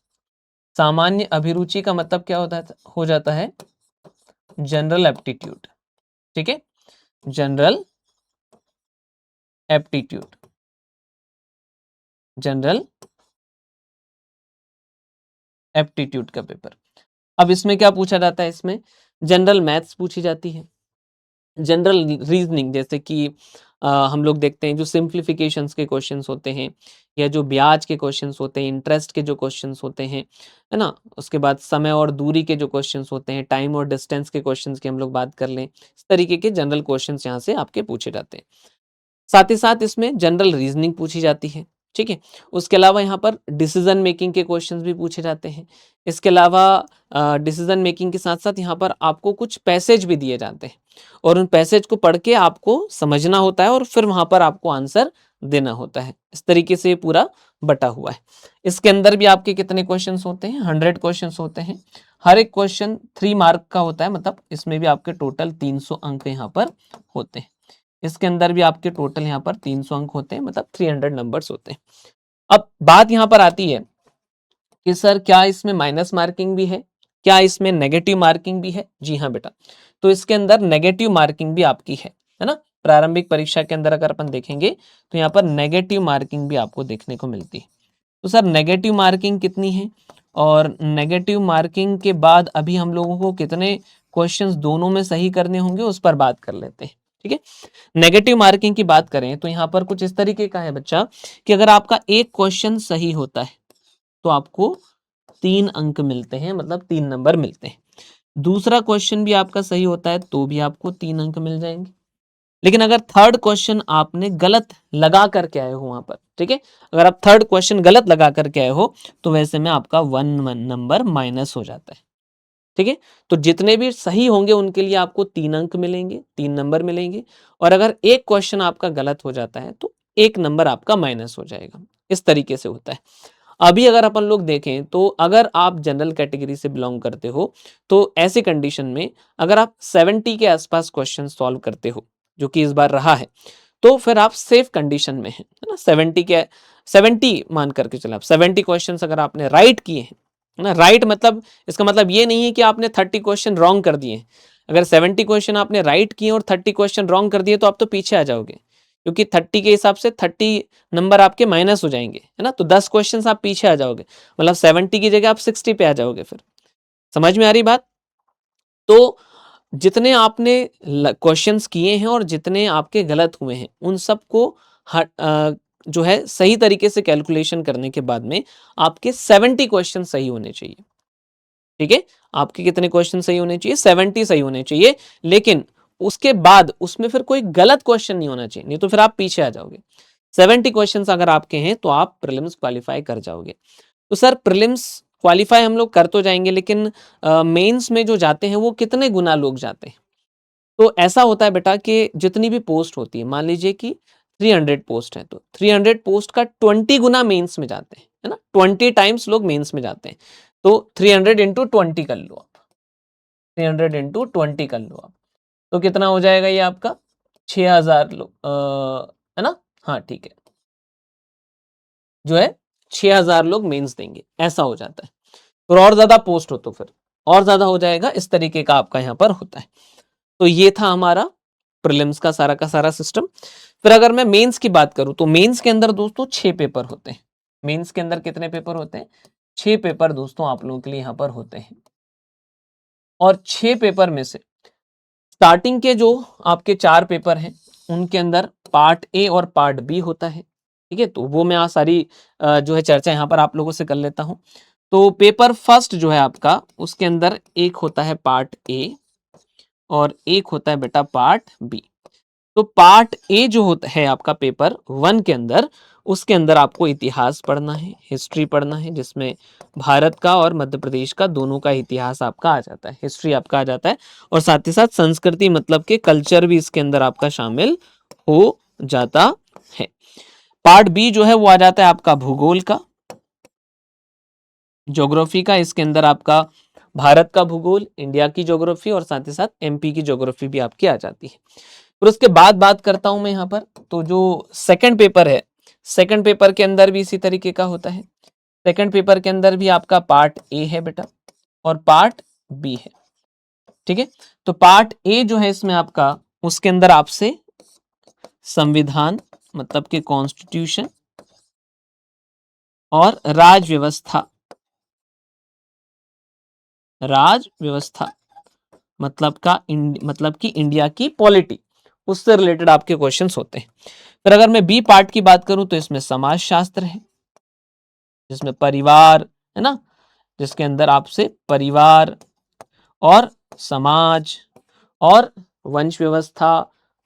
सामान्य अभिरुचि का मतलब क्या होता है? हो जाता है जनरल एप्टीट्यूड। ठीक है, जनरल एप्टीट्यूड, जनरल एप्टीट्यूड का पेपर। अब इसमें क्या पूछा जाता है? इसमें जनरल मैथ्स पूछी जाती है, जनरल रीजनिंग, जैसे कि हम लोग देखते हैं जो सिंप्लीफिकेशंस के क्वेश्चंस होते हैं, या जो ब्याज के क्वेश्चंस होते हैं, इंटरेस्ट के जो क्वेश्चंस होते हैं, है ना। उसके बाद समय और दूरी के जो क्वेश्चंस होते हैं, टाइम और डिस्टेंस के क्वेश्चंस की हम लोग बात कर लें, इस तरीके के जनरल क्वेश्चंस यहाँ से आपके पूछे जाते हैं। साथ ही साथ इसमें जनरल रीजनिंग पूछी जाती है। ठीक है, उसके अलावा यहाँ पर डिसीजन मेकिंग के क्वेश्चंस भी पूछे जाते हैं। इसके अलावा डिसीजन मेकिंग के साथ साथ यहाँ पर आपको कुछ पैसेज भी दिए जाते हैं और उन पैसेज को पढ़ के आपको समझना होता है और फिर वहां पर आपको आंसर देना होता है। इस तरीके से ये पूरा बटा हुआ है। इसके अंदर भी आपके कितने क्वेश्चंस होते हैं? 100 क्वेश्चंस होते हैं। हर एक क्वेश्चन 3 मार्क का होता है, मतलब इसमें भी आपके टोटल 300 अंक यहाँ पर होते हैं। इसके अंदर भी आपके टोटल यहाँ पर 300 अंक होते हैं, मतलब 300 नंबर्स होते हैं। अब बात यहाँ पर आती है कि सर क्या इसमें माइनस मार्किंग भी है, क्या इसमें नेगेटिव मार्किंग भी है? जी हाँ बेटा, तो इसके अंदर नेगेटिव मार्किंग भी आपकी है ना। प्रारंभिक परीक्षा के अंदर अगर अपन देखेंगे तो यहाँ पर नेगेटिव मार्किंग भी आपको देखने को मिलती है। तो सर नेगेटिव मार्किंग कितनी है, और नेगेटिव मार्किंग के बाद अभी हम लोगों को कितने क्वेश्चंस दोनों में सही करने होंगे उस पर बात कर लेते हैं। ठीक है, नेगेटिव मार्किंग की बात करें तो यहाँ पर कुछ इस तरीके का है बच्चा कि अगर आपका एक क्वेश्चन सही होता है तो आपको 3 अंक मिलते हैं, मतलब 3 नंबर मिलते हैं। दूसरा क्वेश्चन भी आपका सही होता है तो भी आपको 3 अंक मिल जाएंगे। लेकिन अगर थर्ड क्वेश्चन आपने गलत लगा करके आए हो वहां पर, ठीक है, अगर आप थर्ड क्वेश्चन गलत लगा करके आए हो तो वैसे में आपका 1 नंबर माइनस हो जाता है। ठीक है, तो जितने भी सही होंगे उनके लिए आपको 3 अंक मिलेंगे, 3 नंबर मिलेंगे, और अगर एक क्वेश्चन आपका गलत हो जाता है तो 1 नंबर आपका माइनस हो जाएगा। इस तरीके से होता है। अभी अगर अपन लोग देखें तो अगर आप जनरल कैटेगरी से बिलोंग करते हो तो ऐसे कंडीशन में अगर आप 70 के आसपास क्वेश्चन सॉल्व करते हो, जो कि इस बार रहा है, तो फिर आप सेफ कंडीशन में हैं, है ना। 70 मान करके चले, आप 70 क्वेश्चन अगर आपने राइट किए हैं, है ना। राइट मतलब इसका मतलब ये नहीं है कि आपने 30 क्वेश्चन रॉन्ग कर दिए। अगर 70 क्वेश्चन आपने राइट किए और 30 क्वेश्चन रॉन्ग कर दिए तो आप तो पीछे आ जाओगे, क्योंकि 30 के हिसाब से 30 नंबर आपके माइनस हो जाएंगे, है ना। तो 10 क्वेश्चन आप पीछे आ जाओगे, मतलब 70 की जगह आप 60 पे आ जाओगे। फिर समझ में आ रही बात? तो जितने आपने क्वेश्चंस किए हैं और जितने आपके गलत हुए हैं उन सबको जो है सही तरीके से कैलकुलेशन करने के बाद में आपके 70 क्वेश्चन सही होने चाहिए। ठीक है, आपके कितने क्वेश्चन सही होने चाहिए? 70 सही होने चाहिए। लेकिन उसके बाद उसमें फिर कोई गलत क्वेश्चन नहीं होना चाहिए, नहीं तो फिर आप पीछे आ जाओगे। 70 क्वेश्चंस अगर आपके हैं तो आप प्रीलिम्स क्वालिफाई कर जाओगे। तो सर प्रीलिम्स क्वालिफाई हम लोग कर तो जाएंगे, लेकिन मेंस में जो जाते हैं वो कितने गुना लोग जाते हैं? तो ऐसा होता है बेटा कि जितनी भी पोस्ट होती है, मान लीजिए कि 300 पोस्ट है तो 300 पोस्ट का 20 गुना मेंस में जाते हैं, है ना। 20 टाइम्स लोग मेंस में जाते हैं। तो 300 इंटू 20 कर लो आप, 300 इंटू 20 कर लो आप, तो कितना हो जाएगा ये आपका? 6000 लोग, है ना। हाँ ठीक है, जो है 6000 लोग मेंस देंगे, ऐसा हो जाता है। और ज्यादा पोस्ट हो तो फिर और ज्यादा हो जाएगा, इस तरीके का आपका यहाँ पर होता है। तो ये था हमारा प्रीलिम्स का सारा सिस्टम। फिर अगर मैं मेंस की बात करूं तो मेंस के अंदर दोस्तों 6 पेपर होते हैं। मेंस के अंदर कितने पेपर होते हैं? 6 पेपर दोस्तों आप लोगों के लिए यहाँ पर होते हैं। और 6 पेपर में से स्टार्टिंग के जो आपके 4 पेपर हैं उनके अंदर पार्ट ए और पार्ट बी होता है। ठीक है, तो वो मैं आज सारी जो है चर्चा यहाँ पर आप लोगों से कर लेता हूँ। तो पेपर फर्स्ट जो है आपका, उसके अंदर एक होता है पार्ट ए और एक होता है बेटा पार्ट बी। तो पार्ट ए जो होता है आपका पेपर 1 के अंदर, उसके अंदर आपको इतिहास पढ़ना है, हिस्ट्री पढ़ना है, जिसमें भारत का और मध्य प्रदेश का दोनों का इतिहास आपका आ जाता है, हिस्ट्री आपका आ जाता है, और साथ ही साथ संस्कृति मतलब के कल्चर भी इसके अंदर आपका शामिल हो जाता है। पार्ट बी जो है वो आ जाता है आपका भूगोल का, ज्योग्राफी का। इसके अंदर आपका भारत का भूगोल, इंडिया की ज्योग्राफी और साथ ही साथ एमपी की ज्योग्राफी भी आपकी आ जाती है। फिर उसके बाद बात करता हूं मैं यहाँ पर, तो जो सेकंड पेपर है, सेकंड पेपर के अंदर भी इसी तरीके का होता है। सेकंड पेपर के अंदर भी आपका पार्ट ए है बेटा और पार्ट बी है। ठीक है, तो पार्ट ए जो है इसमें आपका, उसके अंदर आपसे संविधान मतलब के कॉन्स्टिट्यूशन और राज व्यवस्था मतलब कि इंडिया की पॉलिटी, उससे रिलेटेड आपके क्वेश्चंस होते हैं। फिर अगर मैं बी पार्ट की बात करूं तो इसमें समाज शास्त्र है, जिसमें परिवार, है ना, जिसके अंदर आपसे परिवार और समाज और वंश व्यवस्था,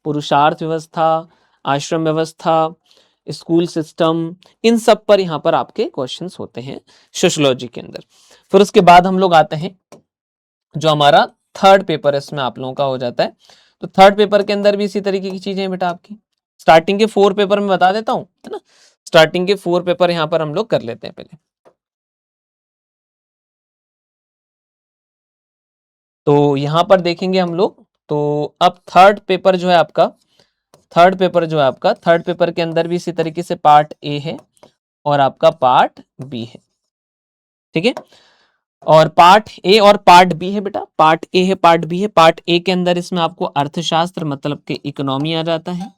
पुरुषार्थ व्यवस्था, आश्रम व्यवस्था, स्कूल सिस्टम, इन सब पर यहाँ पर आपके क्वेश्चंस होते हैं सोशियोलॉजी के अंदर। फिर उसके बाद हम लोग आते हैं जो हमारा थर्ड पेपर है, इसमें आप लोगों का हो जाता है। तो थर्ड पेपर के अंदर भी इसी तरीके की चीजें हैं बेटा आपकी। स्टार्टिंग के 4 पेपर में बता देता हूं, है ना। स्टार्टिंग के 4 पेपर यहाँ पर हम लोग कर लेते हैं पहले। तो यहाँ पर देखेंगे हम लोग, तो अब थर्ड पेपर के अंदर भी इसी तरीके से पार्ट ए है और आपका पार्ट बी है। ठीक है। और पार्ट ए और पार्ट बी है बेटा, पार्ट ए है पार्ट बी है। पार्ट ए के अंदर इसमें आपको अर्थशास्त्र मतलब के इकोनॉमी आ जाता है,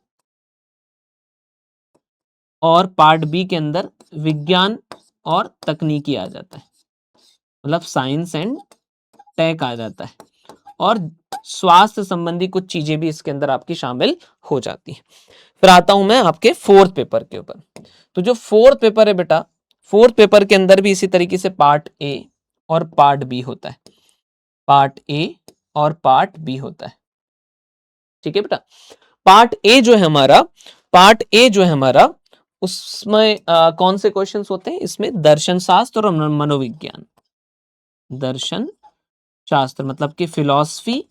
और पार्ट बी के अंदर विज्ञान और तकनीकी आ जाता है, मतलब साइंस एंड टेक आ जाता है, और स्वास्थ्य संबंधी कुछ चीजें भी इसके अंदर आपकी शामिल हो जाती हैं। फिर आता हूं मैं आपके फोर्थ पेपर के ऊपर। तो जो फोर्थ पेपर है बेटा, फोर्थ पेपर के अंदर भी इसी तरीके से पार्ट ए और पार्ट बी होता है, पार्ट ए और पार्ट बी होता है। ठीक है बेटा। पार्ट ए जो है हमारा, पार्ट ए जो है हमारा, उसमें कौन से क्वेश्चंस होते हैं? इसमें दर्शन शास्त्र और मनोविज्ञान। दर्शन शास्त्र मतलब कि फिलॉसफी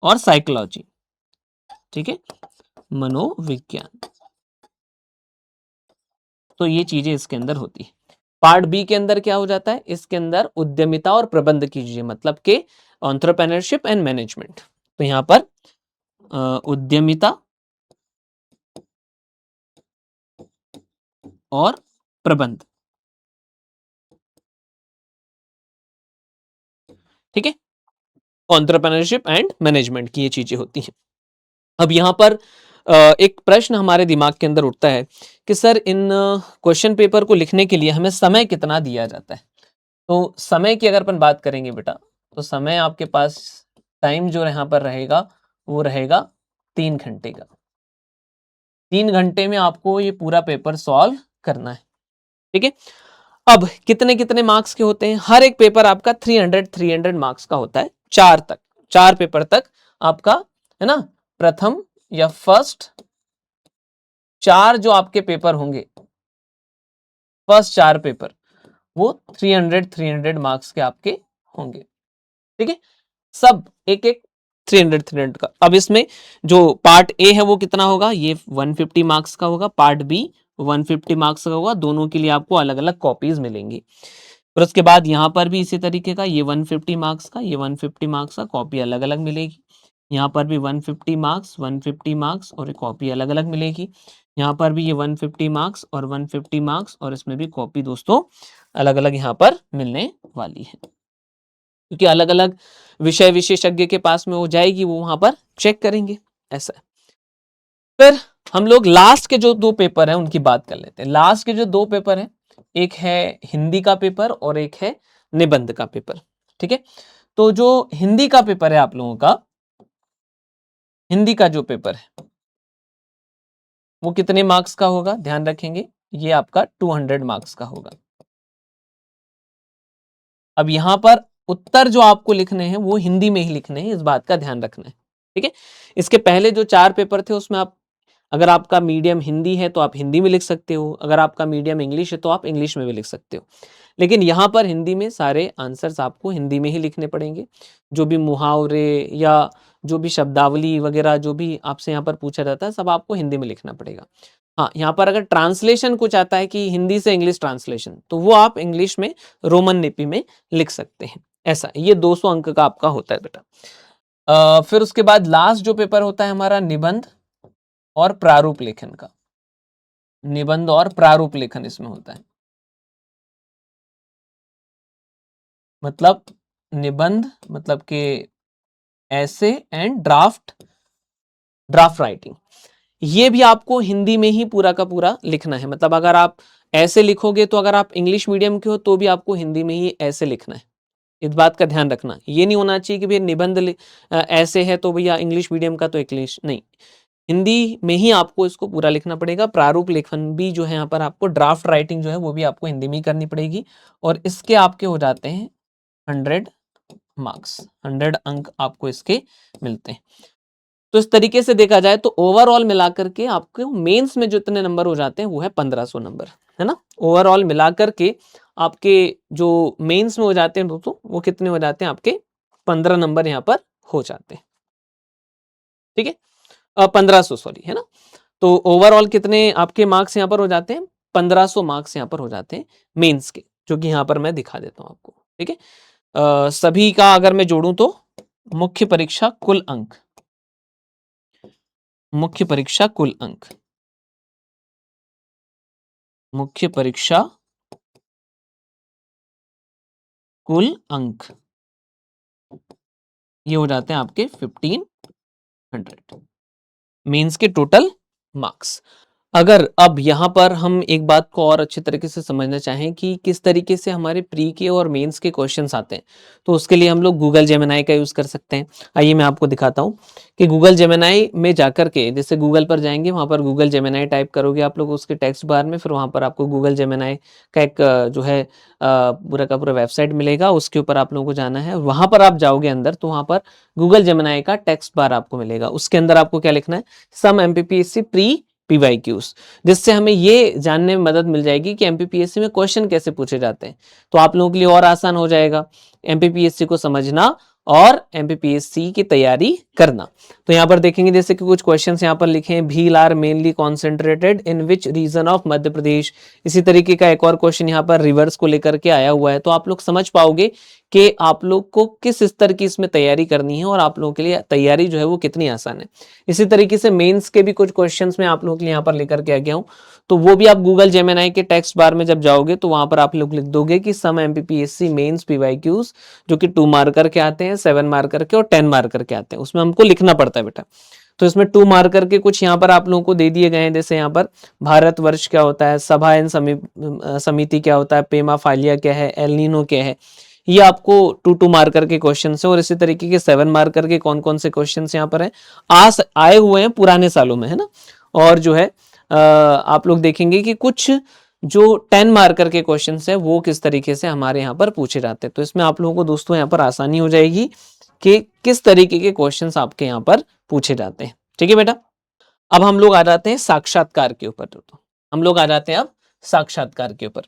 और साइकोलॉजी। ठीक है, मनोविज्ञान। तो ये चीजें इसके अंदर होती है। पार्ट बी के अंदर क्या हो जाता है? इसके अंदर उद्यमिता और प्रबंध की चीजें, मतलब के एंटरप्रेन्योरशिप एंड मैनेजमेंट। तो यहां पर उद्यमिता और प्रबंध। ठीक है, एंटरप्रेन्योरशिप एंड मैनेजमेंट की ये चीजें होती हैं। अब यहां पर एक प्रश्न हमारे दिमाग के अंदर उठता है कि सर इन क्वेश्चन पेपर को लिखने के लिए हमें समय कितना दिया जाता है? तो समय की अगर अपन बात करेंगे बेटा, तो समय आपके पास टाइम जो यहाँ पर रहेगा वो रहेगा 3 घंटे का। 3 घंटे में आपको ये पूरा पेपर सॉल्व करना है। ठीक है। अब कितने कितने मार्क्स के होते हैं? हर एक पेपर आपका 300 मार्क्स का होता है, 4 तक, 4 पेपर तक आपका, है ना। प्रथम या फर्स्ट 4 जो आपके पेपर होंगे, फर्स्ट 4 पेपर, वो 300 मार्क्स के आपके होंगे। ठीक है, सब एक एक 300 का। अब इसमें जो पार्ट ए है वो कितना होगा? ये 150 मार्क्स का होगा, पार्ट बी 150 मार्क्स का होगा। दोनों के लिए आपको अलग अलग कॉपीज मिलेंगी। फिर उसके बाद यहाँ पर भी इसी तरीके का, ये 150 मार्क्स का, ये 150 मार्क्स का, कॉपी अलग अलग मिलेगी। यहाँ पर भी 150 मार्क्स, 150 मार्क्स और एक कॉपी अलग अलग मिलेगी। यहाँ पर भी ये 150 मार्क्स और 150 मार्क्स, और इसमें भी कॉपी दोस्तों अलग अलग यहाँ पर मिलने वाली है, क्योंकि अलग अलग विषय विशेषज्ञ के पास में हो जाएगी, वो वहां पर चेक करेंगे। ऐसा है। फिर हम लोग लास्ट के जो 2 पेपर हैं उनकी बात कर लेते हैं। लास्ट के जो 2 पेपर हैं, एक है हिंदी का पेपर और एक है निबंध का पेपर। ठीक है, तो जो हिंदी का पेपर है आप लोगों का, हिंदी का जो पेपर है वो कितने मार्क्स का होगा? ध्यान रखेंगे, ये आपका 200 मार्क्स का होगा। अब यहां पर उत्तर जो आपको लिखने हैं वो हिंदी में ही लिखने हैं, इस बात का ध्यान रखना है। ठीक है, इसके पहले जो 4 पेपर थे उसमें आप, अगर आपका मीडियम हिंदी है तो आप हिंदी में लिख सकते हो, अगर आपका मीडियम इंग्लिश है तो आप इंग्लिश में भी लिख सकते हो। लेकिन यहाँ पर हिंदी में सारे आंसर्स आपको हिंदी में ही लिखने पड़ेंगे। जो भी मुहावरे या जो भी शब्दावली वगैरह जो भी आपसे यहाँ पर पूछा जाता है, सब आपको हिंदी में लिखना पड़ेगा। हाँ, यहाँ पर अगर ट्रांसलेशन कुछ आता है कि हिंदी से इंग्लिश ट्रांसलेशन, तो वो आप इंग्लिश में रोमन लिपि में लिख सकते हैं। ऐसा ये 200 अंक का आपका होता है बेटा। फिर उसके बाद लास्ट जो पेपर होता है हमारा निबंध और प्रारूप लेखन का। निबंध और प्रारूप लेखन इसमें होता है, मतलब निबंध मतलब के ऐसे एंड ड्राफ्ट राइटिंग, ये भी आपको हिंदी में ही पूरा का पूरा लिखना है। मतलब अगर आप ऐसे लिखोगे तो अगर आप इंग्लिश मीडियम के हो तो भी आपको हिंदी में ही ऐसे लिखना है। इस बात का ध्यान रखना, ये नहीं होना चाहिए कि भैया निबंध ऐसे है तो भैया इंग्लिश मीडियम का तो इंग्लिश नहीं, हिंदी में ही आपको इसको पूरा लिखना पड़ेगा। प्रारूप लेखन भी जो है यहाँ पर आपको ड्राफ्ट राइटिंग जो है वो भी आपको हिंदी में ही करनी पड़ेगी, और इसके आपके हो जाते हैं 100 मार्क्स, 100 अंक आपको इसके मिलते हैं। तो इस तरीके से देखा जाए तो ओवरऑल मिलाकर के आपके मेंस में जितने नंबर हो जाते हैं वो है 1500 नंबर, है ना। ओवरऑल मिलाकर के आपके जो मेंस में हो जाते हैं दोस्तों, वो कितने हो जाते हैं? आपके 15 नंबर यहाँ पर हो जाते हैं। ठीक है, 1500 सॉरी, है ना। तो ओवरऑल कितने आपके मार्क्स यहाँ पर हो जाते हैं? 1500 मार्क्स यहाँ पर हो जाते हैं मेंस के, जो कि यहाँ पर मैं दिखा देता हूँ आपको। ठीक है, सभी का अगर मैं जोड़ूं तो मुख्य परीक्षा कुल अंक, मुख्य परीक्षा कुल अंक, मुख्य परीक्षा कुल अंक, ये हो जाते हैं आपके 1500 मेंस के टोटल मार्क्स। अगर अब यहाँ पर हम एक बात को और अच्छे तरीके से समझना चाहें कि किस तरीके से हमारे प्री के और मेंस के क्वेश्चंस आते हैं, तो उसके लिए हम लोग गूगल जेमिनाई का यूज़ कर सकते हैं। आइए मैं आपको दिखाता हूँ कि गूगल जेमिनाई में जाकर के, जैसे गूगल पर जाएंगे, वहाँ पर गूगल जेमिनाई टाइप करोगे आप लोग उसके टेक्स्ट बार में, फिर वहाँ पर आपको गूगल जेमिनाई का एक जो है पूरा का पूरा वेबसाइट मिलेगा, उसके ऊपर आप लोगों को जाना है। वहाँ पर आप जाओगे अंदर तो वहाँ पर गूगल जेमिनाई का टेक्स्ट बार आपको मिलेगा। उसके अंदर आपको क्या लिखना है, सम एमपीपीएससी प्री पीवाईक्यूज, जिससे हमें ये जानने में मदद मिल जाएगी कि एमपीपीएससी में क्वेश्चन कैसे पूछे जाते हैं। तो आप लोगों के लिए और आसान हो जाएगा एमपीपीएससी को समझना और एमपीपीएससी की तैयारी करना। तो यहाँ पर देखेंगे जैसे कि कुछ क्वेश्चंस यहाँ पर लिखे हैं, Bhil are mainly concentrated in which region of Madhya Pradesh. इसी तरीके का एक और क्वेश्चन यहाँ पर रिवर्स को लेकर के आया हुआ है। तो आप लोग समझ पाओगे कि आप लोग को किस स्तर की इसमें तैयारी करनी है और आप लोगों के लिए तैयारी जो है वो कितनी आसान है। इसी तरीके से मेंस के भी कुछ क्वेश्चंस मैं आप लोगों के लिए यहाँ पर लेकर के आ गया हूँ, तो वो भी आप गूगल जेमिनाई के टेक्स्ट बार में जब जाओगे तो वहां पर आप लोग लिख दोगे कि सम एमपीपीएससी मेंस पीवाईक्यूज, जो कि 2 मार्कर के आते हैं, 7 मार्कर के और 10 मार्कर के आते हैं, उसमें हमको लिखना पड़ता है बेटा। तो इसमें 2 मार्कर के कुछ यहाँ पर आप लोगों को दे दिए गए हैं, जैसे यहाँ पर भारतवर्ष क्या होता है, सभा एवं समिति क्या होता है, पेमा फालिया क्या है, एलनीनो क्या है, ये आपको 2 मार्कर के क्वेश्चन है। और इसी तरीके के 7 मार्कर के कौन कौन से क्वेश्चन यहाँ पर है, आए हुए हैं पुराने सालों में, है ना। और जो है आप लोग देखेंगे कि कुछ जो 10 मार्कर के क्वेश्चंस है वो किस तरीके से हमारे यहाँ पर पूछे जाते हैं। तो इसमें आप लोगों को दोस्तों यहाँ पर आसानी हो जाएगी कि किस तरीके के क्वेश्चंस आपके यहाँ पर पूछे जाते हैं। ठीक है बेटा, अब हम लोग आ जाते हैं साक्षात्कार के ऊपर। तो हम लोग आ जाते हैं अब साक्षात्कार के ऊपर।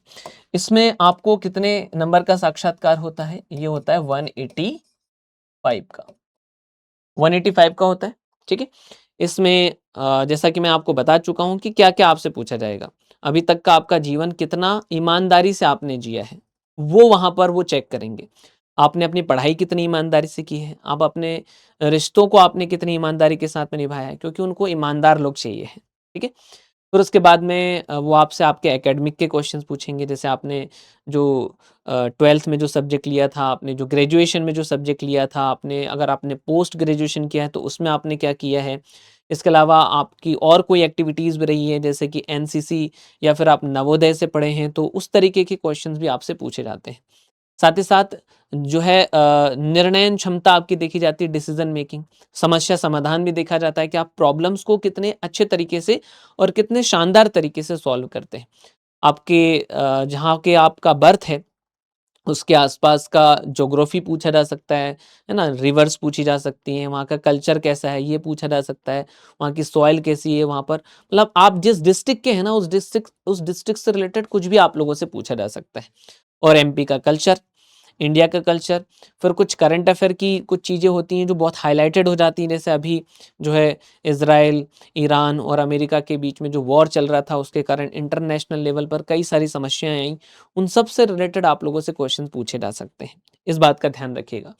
इसमें आपको कितने नंबर का साक्षात्कार होता है, ये होता है 185 का, 185 का होता है। ठीक है, इसमें जैसा कि मैं आपको बता चुका हूं कि क्या क्या आपसे पूछा जाएगा, अभी तक का आपका जीवन कितना ईमानदारी से आपने जिया है, वो वहां पर वो चेक करेंगे। आपने अपनी पढ़ाई कितनी ईमानदारी से की है, आप अपने रिश्तों को आपने कितनी ईमानदारी के साथ में निभाया है, क्योंकि उनको ईमानदार लोग चाहिए है। ठीक है, फिर उसके बाद में वो आपसे आपके एकेडमिक के क्वेश्चंस पूछेंगे, जैसे आपने जो 12th में जो सब्जेक्ट लिया था, आपने जो ग्रेजुएशन में जो सब्जेक्ट लिया था, आपने अगर आपने पोस्ट ग्रेजुएशन किया है तो उसमें आपने क्या किया है। इसके अलावा आपकी और कोई एक्टिविटीज़ भी रही है, जैसे कि एनसीसी या फिर आप नवोदय से पढ़े हैं, तो उस तरीके के क्वेश्चंस भी आपसे पूछे जाते हैं। साथ ही साथ जो है निर्णय क्षमता आपकी देखी जाती है, डिसीजन मेकिंग, समस्या समाधान भी देखा जाता है कि आप प्रॉब्लम्स को कितने अच्छे तरीके से और कितने शानदार तरीके से सॉल्व करते हैं। आपके जहाँ के आपका बर्थ है उसके आसपास का ज्योग्राफी पूछा जा सकता है ना, रिवर्स पूछी जा सकती हैं, वहाँ का कल्चर कैसा है ये पूछा जा सकता है, वहाँ की सॉइल कैसी है, वहाँ पर मतलब आप जिस डिस्ट्रिक्ट के हैं ना उस डिस्ट्रिक्ट से रिलेटेड कुछ भी आप लोगों से पूछा जा सकता है। और एमपी का कल्चर, इंडिया का कल्चर, फिर कुछ करंट अफेयर की कुछ चीज़ें होती हैं जो बहुत हाईलाइटेड हो जाती हैं, जैसे अभी जो है इजराइल, ईरान और अमेरिका के बीच में जो वॉर चल रहा था उसके कारण इंटरनेशनल लेवल पर कई सारी समस्याएं आई, उन सब से रिलेटेड आप लोगों से क्वेश्चन पूछे जा सकते हैं। इस बात का ध्यान रखिएगा।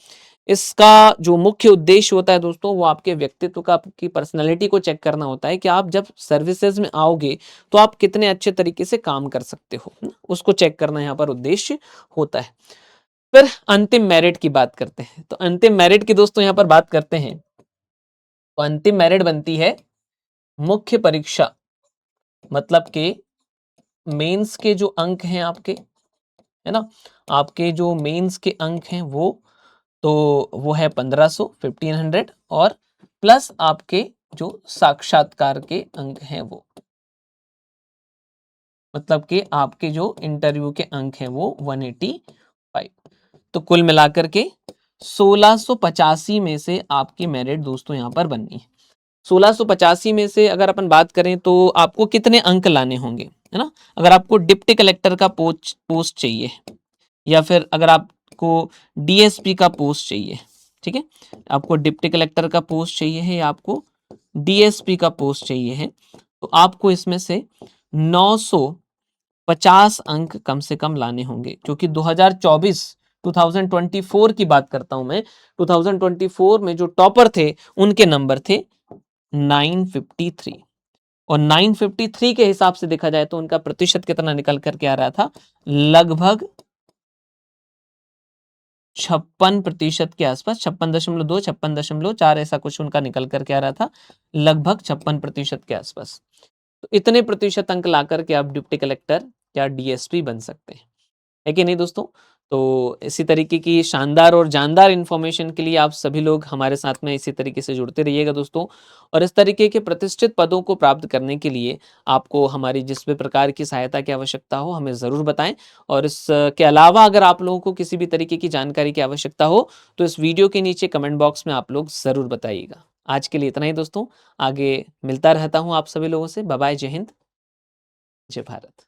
इसका जो मुख्य उद्देश्य होता है दोस्तों, वो आपके व्यक्तित्व का, आपकी पर्सनैलिटी को चेक करना होता है कि आप जब सर्विसेज में आओगे तो आप कितने अच्छे तरीके से काम कर सकते हो, उसको चेक करना यहाँ पर उद्देश्य होता है। फिर अंतिम मेरिट की बात करते हैं। तो अंतिम मेरिट की दोस्तों यहाँ पर बात करते हैं, तो अंतिम मेरिट बनती है मुख्य परीक्षा, मतलब के मेंस के जो अंक हैं आपके, है ना, आपके जो मेंस के अंक हैं वो है 1500 और प्लस आपके जो साक्षात्कार के अंक हैं वो, मतलब कि आपके जो इंटरव्यू के अंक हैं वो 185। तो कुल मिलाकर के 1685 में से आपकी मेरिट दोस्तों यहाँ पर बननी है। 1685 में से अगर अपन बात करें तो आपको कितने अंक लाने होंगे, है ना। अगर आपको डिप्टी कलेक्टर का पोस्ट चाहिए, या फिर अगर आपको डीएसपी का पोस्ट चाहिए, ठीक है, आपको डिप्टी कलेक्टर का पोस्ट चाहिए है या आपको डीएसपी का पोस्ट चाहिए है, तो आपको इसमें से 950 अंक कम से कम लाने होंगे, क्योंकि 2024 की बात करता हूं मैं, 2024 में जो टॉपर थे उनके नंबर थे 953, और 953 के हिसाब से देखा जाए तो उनका प्रतिशत कितना निकल करके आ रहा था, लगभग 56% के आसपास, 56.2, 56.4 ऐसा कुछ उनका निकल कर के आ रहा था, लगभग 56% के आसपास। तो इतने प्रतिशत अंक ला करके आप डिप्टी कलेक्टर या डीएसपी बन सकते हैं, है कि नहीं दोस्तों? तो इसी तरीके की शानदार और जानदार इन्फॉर्मेशन के लिए आप सभी लोग हमारे साथ में इसी तरीके से जुड़ते रहिएगा दोस्तों। और इस तरीके के प्रतिष्ठित पदों को प्राप्त करने के लिए आपको हमारी जिस भी प्रकार की सहायता की आवश्यकता हो हमें ज़रूर बताएं। और इसके अलावा अगर आप लोगों को किसी भी तरीके की जानकारी की आवश्यकता हो तो इस वीडियो के नीचे कमेंट बॉक्स में आप लोग ज़रूर बताइएगा। आज के लिए इतना ही दोस्तों, आगे मिलता रहता हूँ आप सभी लोगों से। बाय बाय, जय हिंद, जय भारत।